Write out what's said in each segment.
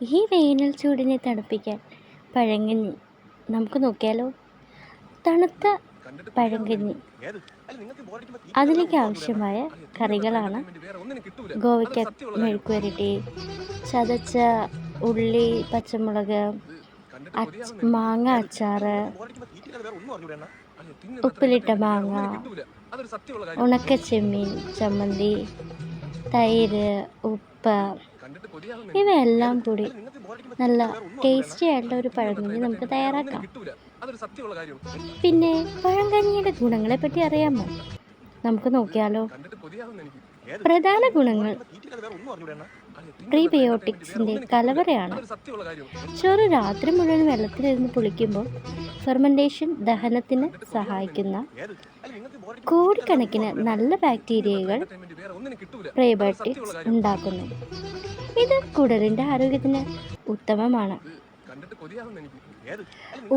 ഈ വേനൽ ചൂടിനെ തണുപ്പിക്കാൻ പഴങ്കഞ്ഞി നമുക്ക് നോക്കിയാലോ. തണുത്ത പഴങ്കഞ്ഞി, അതിലേക്ക് ആവശ്യമായ കറികളാണ് ഗോവയ്ക്ക മെഴുക്കുവരട്ടി, ചതച്ച ഉള്ളി, പച്ചമുളക്, മാങ്ങ അച്ചാറ്, ഉപ്പിലിട്ട മാങ്ങ, ഉണക്കച്ചെമ്മീൻ ചമ്മന്തി, തൈര്, ഉപ്പ്, ഇവയെല്ലാം കൂടി നല്ല ടേസ്റ്റി ആയിട്ടുള്ള ഒരു പഴങ്കഞ്ഞി നമുക്ക് തയ്യാറാക്കാം. പിന്നെ പഴങ്കഞ്ഞിയുടെ ഗുണങ്ങളെ പറ്റി അറിയാമോ? നമുക്ക് നോക്കിയാലോ. പ്രധാന ഗുണങ്ങൾ: പ്രീബയോട്ടിക്സിന്റെ കലവറയാണ്. ചോറ് രാത്രി മുഴുവൻ വെള്ളത്തിലിരുന്ന് പുളിക്കുമ്പോൾ ഫെർമെന്റേഷൻ ദഹനത്തിന് സഹായിക്കുന്ന കോടിക്കണക്കിന് നല്ല ബാക്ടീരിയകൾ പ്രീബയോട്ടിക്സ് ഉണ്ടാക്കുന്നു. ഇത് കുടലിന്റെ ആരോഗ്യത്തിന് ഉത്തമമാണ്.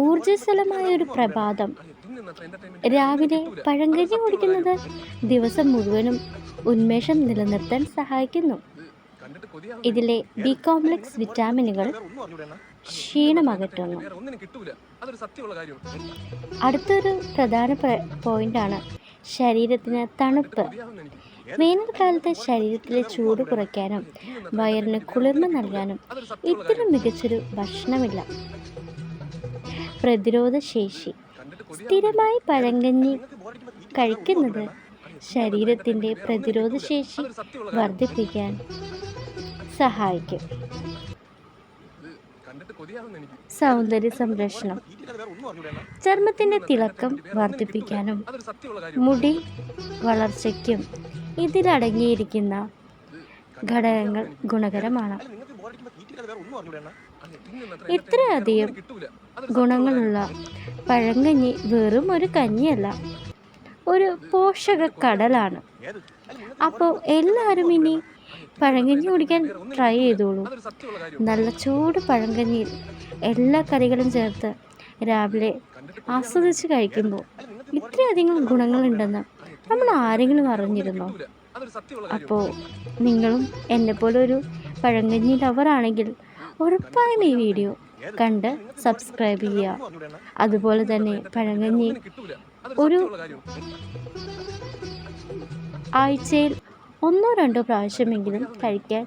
ഊർജ്ജസ്വലമായ ഒരു പ്രഭാതം. രാവിലെ പഴങ്കഞ്ഞി കുടിക്കുന്നത് ദിവസം മുഴുവനും ഉന്മേഷം നിലനിർത്താൻ സഹായിക്കുന്നു. ഇതിലെ ബി കോംപ്ലക്സ് വിറ്റാമിനുകൾ ക്ഷീണമകറ്റുന്നു. അടുത്തൊരു പ്രധാന പോയിന്റാണ് ശരീരത്തിന് തണുപ്പ്. വേനൽക്കാലത്ത് ശരീരത്തിലെ ചൂട് കുറയ്ക്കാനും വയറിന് കുളിർമ നൽകാനും ഇത്തരം മികച്ചൊരു ഭക്ഷണമില്ല. പ്രതിരോധ ശേഷി. സ്ഥിരമായി പഴങ്കഞ്ഞി കഴിക്കുന്നത് ശരീരത്തിൻ്റെ പ്രതിരോധ ശേഷി വർദ്ധിപ്പിക്കാൻ സഹായിക്കും. സൗന്ദര്യ സംരക്ഷണം. ചർമ്മത്തിൻ്റെ തിളക്കം വർദ്ധിപ്പിക്കാനും മുടി വളർച്ചയ്ക്കും ഇതിലടങ്ങിയിരിക്കുന്ന ഘടകങ്ങൾ ഗുണകരമാണ്. ഇത്രയധികം ഗുണങ്ങളുള്ള പഴങ്കഞ്ഞി വെറും ഒരു കഞ്ഞിയല്ല, ഒരു പോഷക കടലാണ്. അപ്പോൾ എല്ലാവരും ഇനി പഴങ്കഞ്ഞി കുടിക്കാൻ ട്രൈ ചെയ്തോളൂ. നല്ല ചൂട് പഴങ്കഞ്ഞിയിൽ എല്ലാ കറികളും ചേർത്ത് രാവിലെ ആസ്വദിച്ച് കഴിക്കുമ്പോൾ ഇത്രയധികം ഗുണങ്ങളുണ്ടെന്ന് നമ്മൾ ആരെങ്കിലും അറിഞ്ഞിരുന്നോ? അപ്പോൾ നിങ്ങളും എന്നെപ്പോലെ ഒരു പഴങ്കഞ്ഞി ലവറാണെങ്കിൽ ഉറപ്പായും ഈ വീഡിയോ കണ്ട് സബ്സ്ക്രൈബ് ചെയ്യുക. അതുപോലെ തന്നെ പഴങ്കഞ്ഞി ഒരു ആഴ്ചയിൽ 1-2 പ്രാവശ്യമെങ്കിലും കഴിക്കാൻ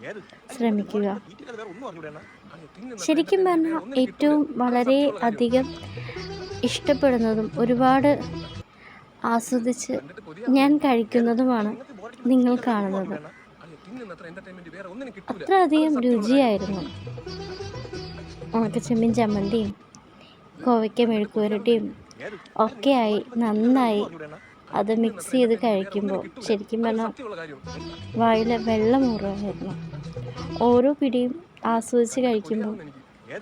ശ്രമിക്കുക. ശരിക്കും പറഞ്ഞാൽ ഏറ്റവും വളരെ അധികം ഇഷ്ടപ്പെടുന്നതും ഒരുപാട് ആസ്വദിച്ച് ഞാൻ കഴിക്കുന്നതുമാണ് നിങ്ങൾ കാണുന്നത്. അത്ര അധികം രുചിയായിരുന്നു. ഉണക്കച്ചെമ്മീൻ ചമ്മന്തിയും കോവയ്ക്ക മെഴുക്കുവരട്ടിയും ഒക്കെയായി നന്നായി അത് മിക്സ് ചെയ്ത് കഴിക്കുമ്പോൾ ശരിക്കും പറഞ്ഞാൽ വായിൽ വെള്ളം ഊറുമായിരുന്നു. ഓരോ പിടിയും ആസ്വദിച്ച് കഴിക്കുമ്പോൾ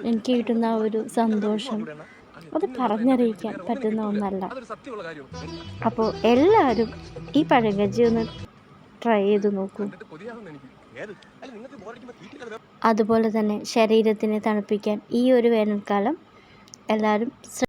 എനിക്ക് കിട്ടുന്ന ഒരു സന്തോഷം അത് പറഞ്ഞറിയിക്കാൻ പറ്റുന്ന ഒന്നല്ല. അപ്പോൾ എല്ലാവരും ഈ പഴങ്കഞ്ഞി ഒന്ന് ട്രൈ ചെയ്ത് നോക്കൂ. അതുപോലെ തന്നെ ശരീരത്തിനെ തണുപ്പിക്കാൻ ഈ ഒരു വേനൽക്കാലം എല്ലാവരും